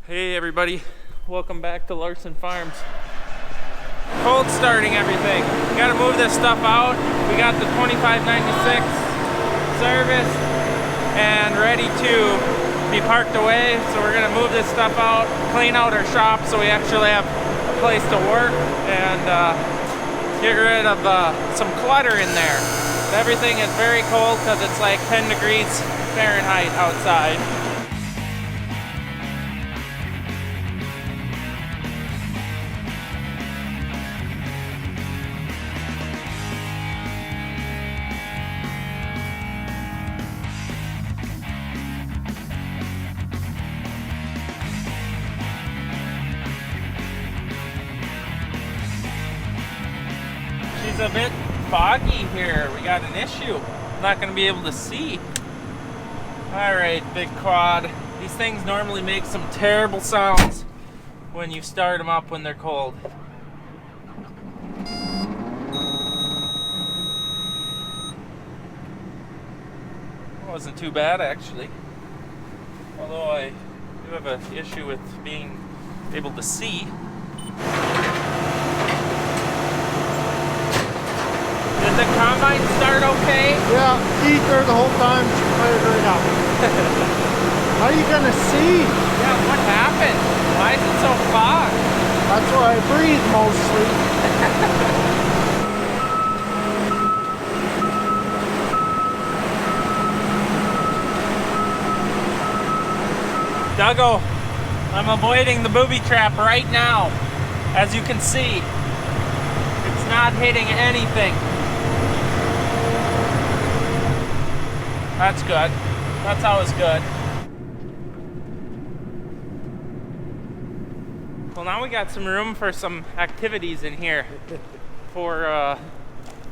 Hey everybody, welcome back to Larson Farms. Cold starting everything. We gotta move this stuff out. We got the 2596 serviced and ready to be parked away. So we're gonna move this stuff out, clean out our shop so we actually have a place to work and get rid of some clutter in there. Everything is very cold because it's like 10 degrees Fahrenheit outside. She's a bit foggy here. We got an issue. I'm not going to be able to see. Alright, big quad. These things normally make some terrible sounds when you start them up when they're cold. Wasn't too bad actually. Although I do have an issue with being able to see. Did the combine start okay? Yeah, he's there the whole time. She fired right up. How are you gonna see? Yeah, what happened? Why is it so fogged? That's where I breathe mostly. Duggo, I'm avoiding the booby trap right now. As you can see, it's not hitting anything. That's good. That's always good. Well, now we got some room for some activities in here. For, well,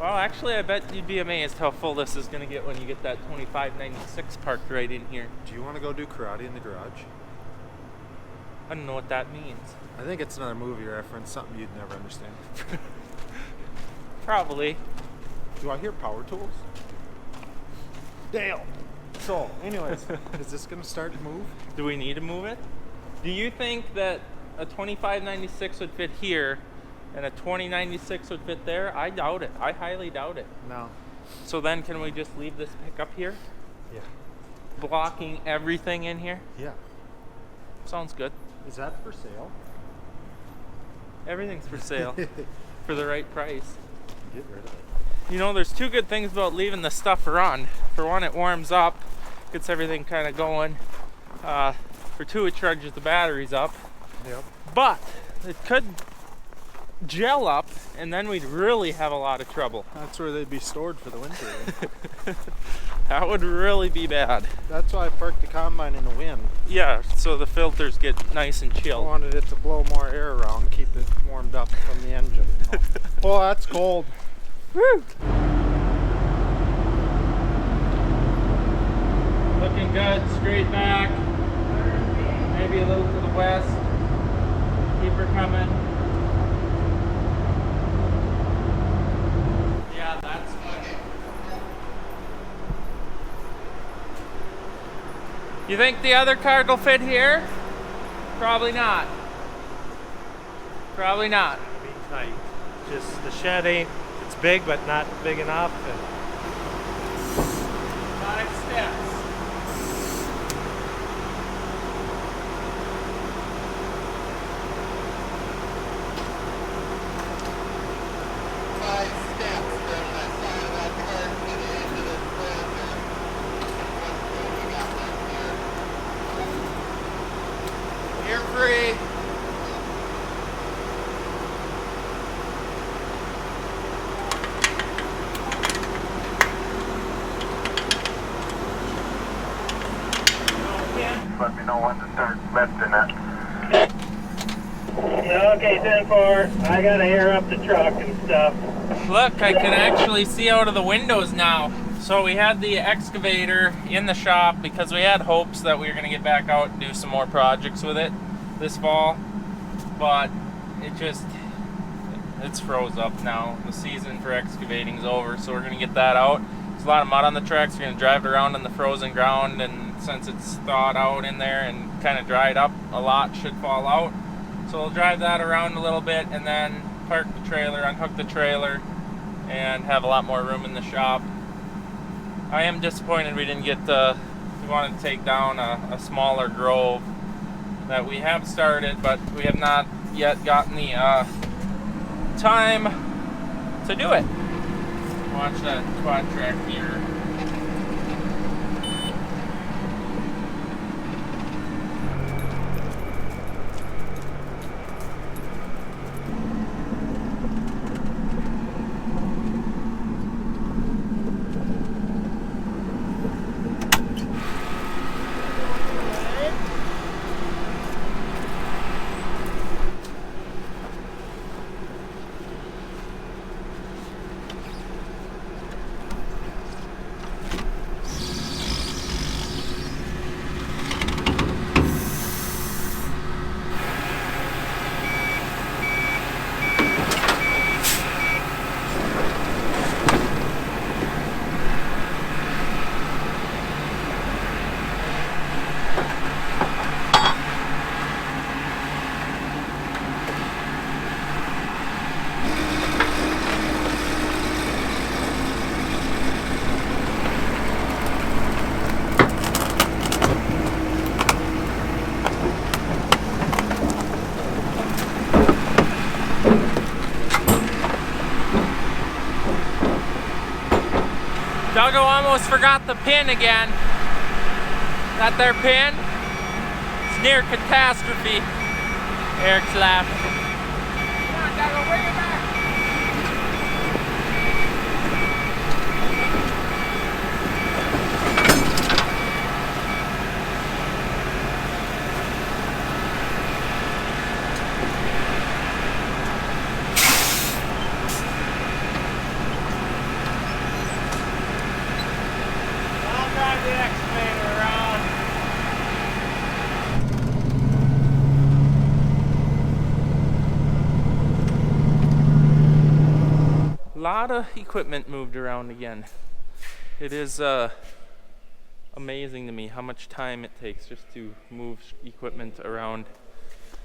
actually, I bet you'd be amazed how full this is going to get when you get that 2596 parked right in here. Do you want to go do karate in the garage? I don't know what that means. I think it's another movie reference, something you'd never understand. Probably. Do I hear power tools? Dale. So, anyways, is this going to start to move? Do we need to move it? Do you think that a 2596 would fit here and a 2096 would fit there? I doubt it. I highly doubt it. No. So then can we just leave this pickup here? Yeah. Blocking everything in here? Yeah. Sounds good. Is that for sale? Everything's for sale for the right price. Get rid of it. You know, there's two good things about leaving the stuff run. For one, it warms up, gets everything kind of going. For two, it charges the batteries up. Yep. But it could gel up, and then we'd really have a lot of trouble. That's where they'd be stored for the winter. That would really be bad. That's why I parked the combine in the wind. Yeah, so the filters get nice and I chilled. wanted it to blow more air around, keep it warmed up from the engine. You know? Oh, that's cold. Woo! Looking good, straight back. Maybe a little to the west. Keep her coming. Yeah, that's good. You think the other card will fit here? Probably not. Probably not. Be tight. Just the shed ain't, it's big but not big enough. And 5 steps. You're free. Let me know when to start lifting it. okay, 10-4. I gotta air up the truck and stuff. Look, I can actually see out of the windows now. So we had the excavator in the shop because we had hopes that we were going to get back out and do some more projects with it this fall. But it's froze up now. The season for excavating is over, so we're going to get that out. There's a lot of mud on the tracks. We're going to drive it around in the frozen ground, and since it's thawed out in there and kind of dried up a lot, should fall out. So we'll drive that around a little bit and then park the trailer, unhook the trailer, and have a lot more room in the shop. I am disappointed we didn't get we wanted to take down a smaller grove that we have started, but we have not yet gotten the time to do it. Watch that quad track here. Duggo almost forgot the pin again. That there pin? It's near catastrophe. Eric's laughing. Come on, Duggo, bring it back. The excavator around. A lot of equipment moved around again. It is amazing to me how much time it takes just to move equipment around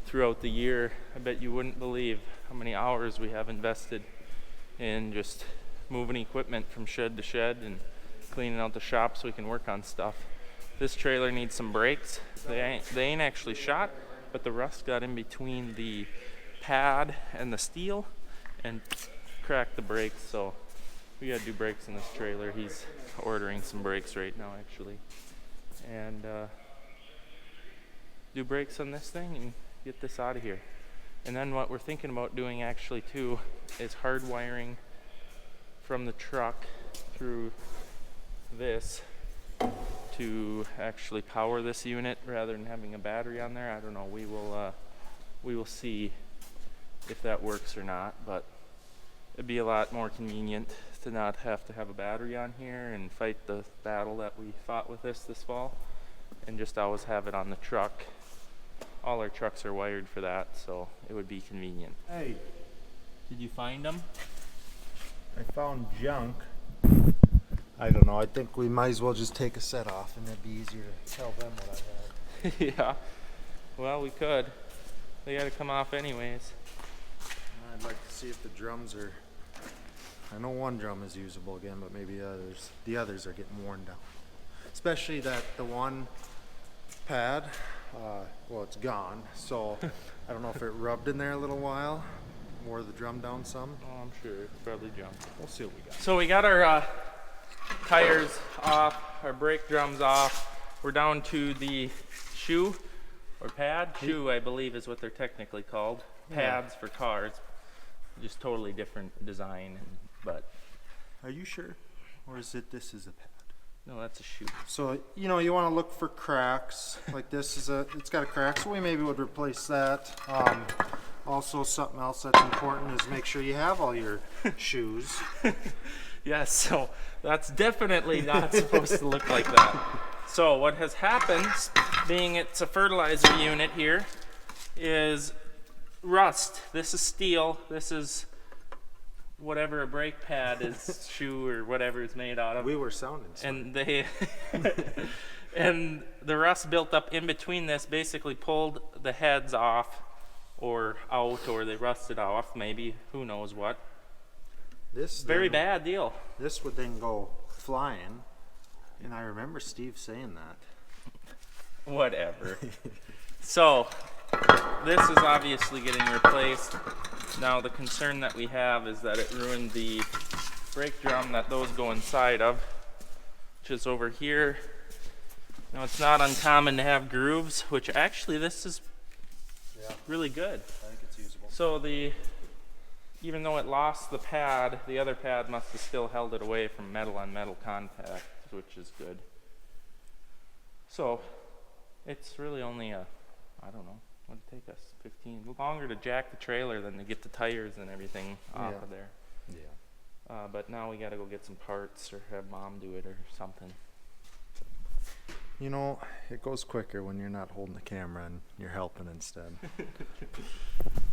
throughout the year. I bet you wouldn't believe how many hours we have invested in just moving equipment from shed to shed and cleaning out the shop so we can work on stuff. This trailer needs some brakes. They ain't actually shot, but the rust got in between the pad and the steel and cracked the brakes, so we gotta do brakes in this trailer. He's ordering some brakes right now actually, and do brakes on this thing and get this out of here. And then what we're thinking about doing actually too is hardwiring from the truck through this to actually power this unit rather than having a battery on there. I don't know, we will see if that works or not, but it'd be a lot more convenient to not have to have a battery on here and fight the battle that we fought with this fall, and just always have it on the truck. All our trucks are wired for that, so it would be convenient. Hey, did you find them? I found junk. I don't know, I think we might as well just take a set off and it'd be easier to tell them what I had. Yeah, well, we could. They gotta come off anyways. I'd like to see if the drums are, I know one drum is usable again, but maybe the others are getting worn down. Especially the one pad, well, it's gone, so I don't know if it rubbed in there a little while, wore the drum down some. Oh, I'm sure, it's probably junk. We'll see what we got. So we got our tires off, our brake drums off. We're down to the shoe or pad. Shoe, I believe, is what they're technically called. Pads for cars, just totally different design. But are you sure, or is it this is a pad? No, that's a shoe. So you know you want to look for cracks. Like this is it's got a crack, so we maybe would replace that. Also, something else that's important is make sure you have all your shoes. Yes, so that's definitely not supposed to look like that. So what has happened, being it's a fertilizer unit here, is rust. This is steel. This is whatever a brake pad is, shoe or whatever is made out of. We were sounding smart. And they And the rust built up in between this basically pulled the heads off or out, or they rusted off, maybe, who knows what. This Very then- bad deal. This would then go flying, and I remember Steve saying that. Whatever. So, this is obviously getting replaced. Now, the concern that we have is that it ruined the brake drum that those go inside of, which is over here. Now, it's not uncommon to have grooves, which actually this is really good. I think it's usable. So even though it lost the pad, the other pad must have still held it away from metal on metal contact, which is good. So it's really only I don't know, what did it take us? 15, longer to jack the trailer than to get the tires and everything off of there. Yeah. But now we gotta go get some parts or have Mom do it or something. You know, it goes quicker when you're not holding the camera and you're helping instead.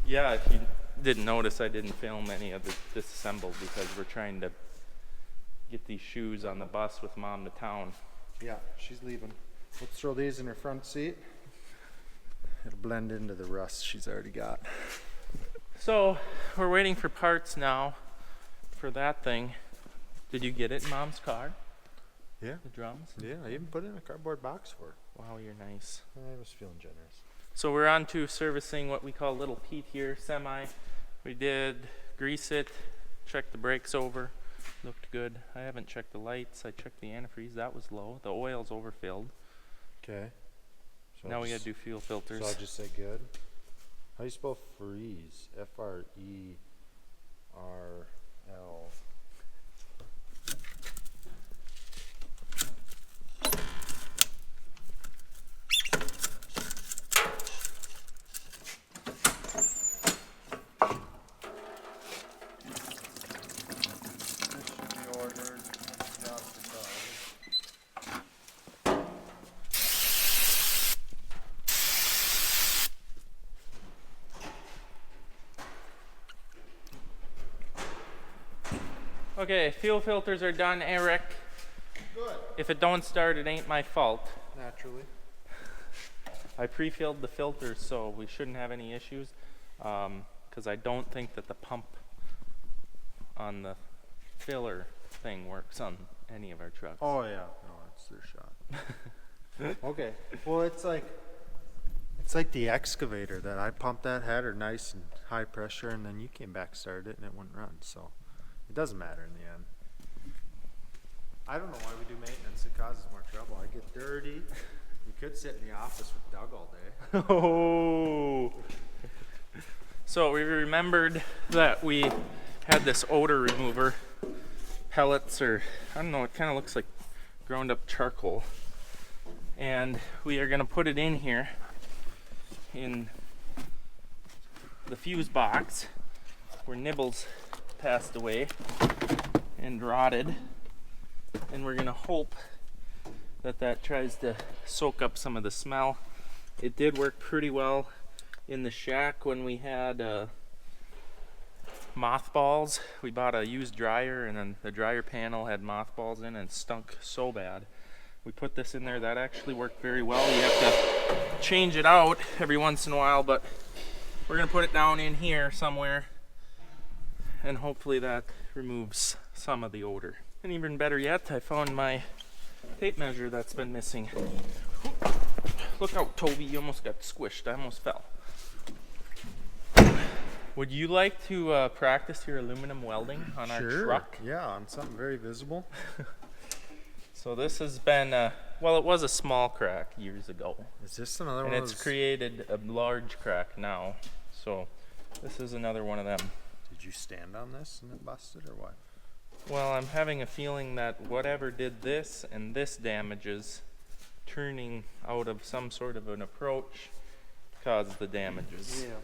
Yeah, if you didn't notice, I didn't film any of the disassembled because we're trying to get these shoes on the bus with Mom to town. Yeah, she's leaving. Let's throw these in her front seat. It'll blend into the rust she's already got. So we're waiting for parts now for that thing. Did you get it in Mom's car? Yeah. The drums? Yeah, I even put it in a cardboard box for her. Wow, you're nice. I was feeling generous. So we're on to servicing what we call Little Pete here, semi. We did grease it, checked the brakes over, looked good. I haven't checked the lights. I checked the antifreeze, that was low. The oil's overfilled. Okay. So Now we gotta do fuel filters. So I'll just say good. How do you spell freeze? F-R-E-R-L. Okay, fuel filters are done, Eric. Good. If it don't start, it ain't my fault. Naturally. I pre-filled the filters, so we shouldn't have any issues. Because I don't think that the pump on the filler thing works on any of our trucks. Oh yeah. No, that's their shot. Okay. Well, it's like the excavator that I pumped that had her nice and high pressure, and then you came back, started it, and it wouldn't run. So it doesn't matter in the end. I don't know why we do maintenance. It causes more trouble. I get dirty. You could sit in the office with Doug all day. Oh. So we remembered that we had this odor remover, pellets, or I don't know, it kind of looks like ground up charcoal. And we are going to put it in here in the fuse box where Nibbles passed away and rotted. And we're going to hope that that tries to soak up some of the smell. It did work pretty well in the shack when we had mothballs. We bought a used dryer, and then the dryer panel had mothballs in and stunk so bad. We put this in there, that actually worked very well. You have to change it out every once in a while, but we're gonna put it down in here somewhere, and hopefully that removes some of the odor. And even better yet, I found my tape measure that's been missing. Look out, Toby, you almost got squished. I almost fell. Would you like to practice your aluminum welding on our truck? Yeah, on something very visible. So this has been, well, it was a small crack years ago. Is this another And one? it's created a large crack now. So this is another one of them. Did you stand on this and it busted, or what? Well, I'm having a feeling that whatever did this and this damages, turning out of some sort of an approach, caused the damages. Yeah.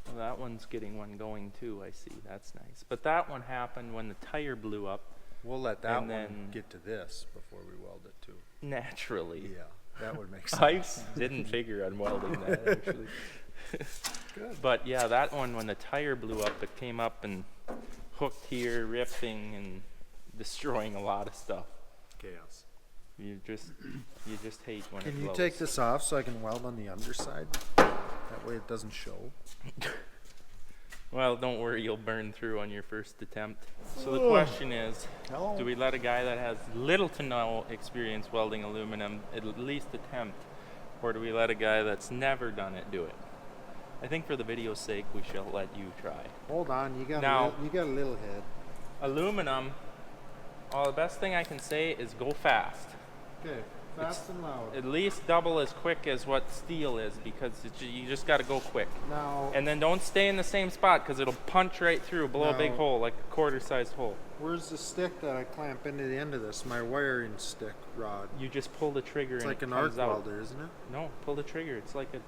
Well, that one's getting one going too, I see. That's nice. But that one happened when the tire blew up We'll let that And one then- get to this before we weld it too. naturally. Yeah, that would make I sense. didn't figure on welding that actually. Good. But yeah, that one, when the tire blew up, it came up and hooked here, ripping and destroying a lot of stuff. Chaos. You just hate when it Can you blows. take this off so I can weld on the underside? That way it doesn't show. Well, don't worry, you'll burn through on your first attempt. So the question is, do we let a guy that has little to no experience welding aluminum at least attempt, or do we let a guy that's never done it do it? I think for the video's sake, we shall let you try. Hold on, you got Now- you got a little head. Aluminum, the best thing I can say is go fast. Okay, fast and loud. At least double as quick as what steel is, because you just got to go quick. Now, And then don't stay in the same spot, because it'll punch right through, blow a big No. hole, like a quarter-sized hole. where's the stick that I clamp into the end of this? My wiring stick rod. You just pull the trigger It's and like it an arc comes out. welder, isn't it? No, pull the trigger. It's like a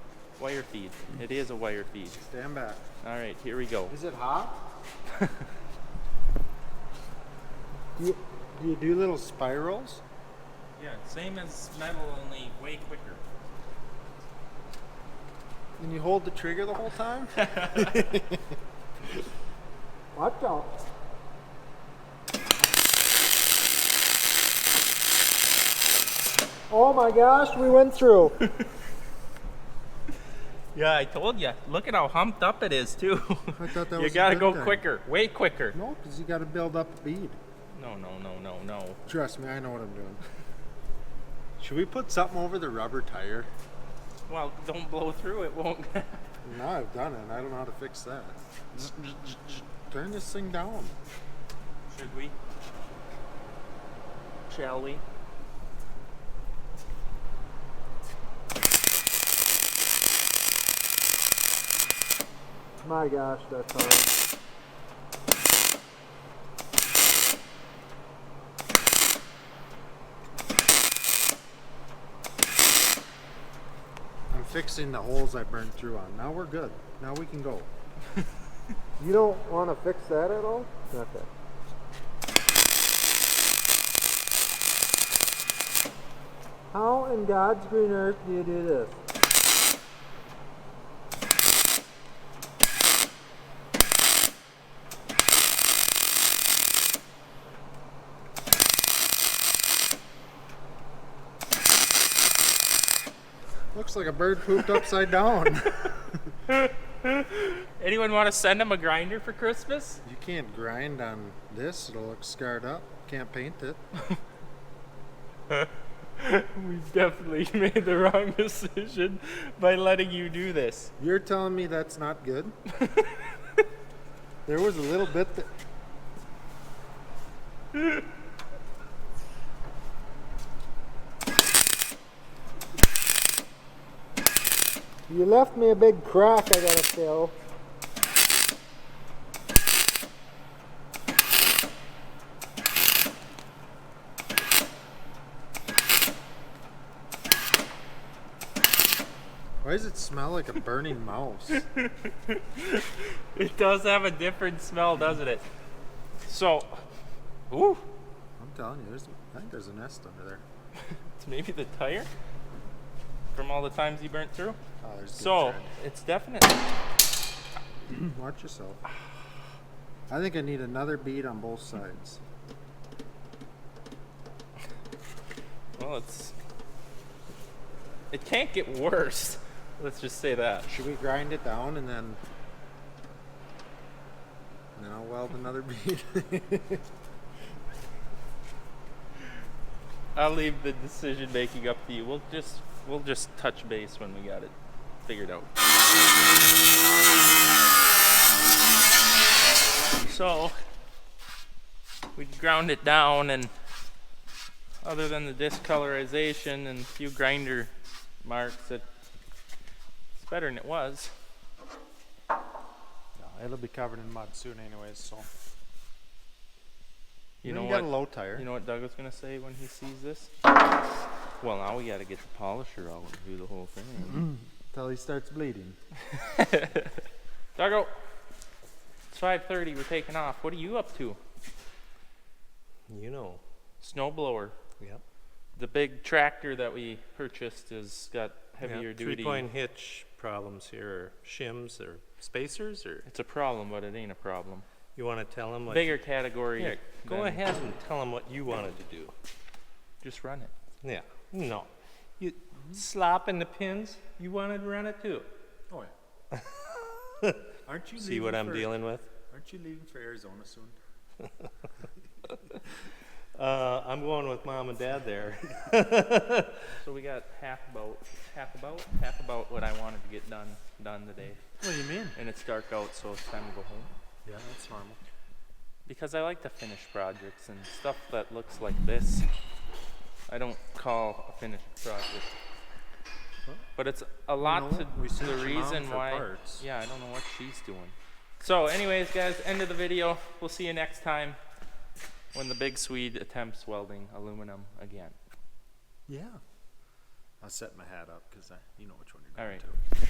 wire feed. It is a wire feed. Stand back. All right, here we go. Is it hot? do you do little spirals? Yeah, same as metal, only way quicker. And you hold the trigger the whole time? Watch out. Oh my gosh, we went through. Yeah, I told you. Look at how humped up it is, too. I thought that You was a gotta good go thing. quicker, way quicker. No, because you got to build up a bead. No. Trust me, I know what I'm doing. Should we put something over the rubber tire? Well, don't blow through, it won't. No, I've done it. I don't know how to fix that. Turn this thing down. Should we? Shall we? My gosh, that's hard. I'm fixing the holes I burned through on. Now we're good. Now we can go. You don't want to fix that at all? Okay. How in God's green earth do you do this? Looks like a bird pooped upside down. Anyone want to send him a grinder for Christmas? You can't grind on this, it'll look scarred up. Can't paint it. We've definitely made the wrong decision by letting you do this. You're telling me that's not good? There was a little bit that... You left me a big crack I gotta fill. Why does it smell like a burning mouse? It does have a different smell, doesn't it? So, ooh, I'm telling you, I think there's a nest under there. it's maybe the tire from all the times he burnt through. Oh, there's good So, tread. it's definitely, Watch yourself. I think I need another bead on both sides. well, it can't get worse. Let's just say that. Should we grind it down and then I'll weld another bead? I'll leave the decision making up to you. We'll just touch base when we got it figured out. So we ground it down, and other than the discolorization and a few grinder marks, it's better than it was. No, it'll be covered in mud soon anyways, so. You know got a what? low tire. You know what Doug was gonna say when he sees this? Well, now we gotta get the polisher out and do the whole thing. Until he starts bleeding. Duggo, it's 5:30. We're taking off. What are you up to? You know. Snowblower. Yep. The big tractor that we purchased has got heavier duty. 3-point hitch problems here, or shims, or spacers, or It's a problem, but it ain't a problem. you want to tell them what? Bigger category. Here, go than- ahead and tell them what you wanted to do. Just run it. Yeah. No. You slopping the pins. You wanted to run it too. Oh yeah. Aren't you See what I'm dealing with? Aren't you leaving for Arizona soon? I'm going with mom and dad there. So we got half about what I wanted to get done today. What do you mean? And it's dark out, so it's time to go home. Yeah, that's normal. Because I like to finish projects and stuff that looks like this. I don't call a finished project. But it's a lot know, to we sent the your reason mom for why. parts. Yeah, I don't know what she's doing. So, anyways, guys, end of the video. We'll see you next time when the big Swede attempts welding aluminum again. Yeah. I'll set my hat up because you know which one you're All going right. to.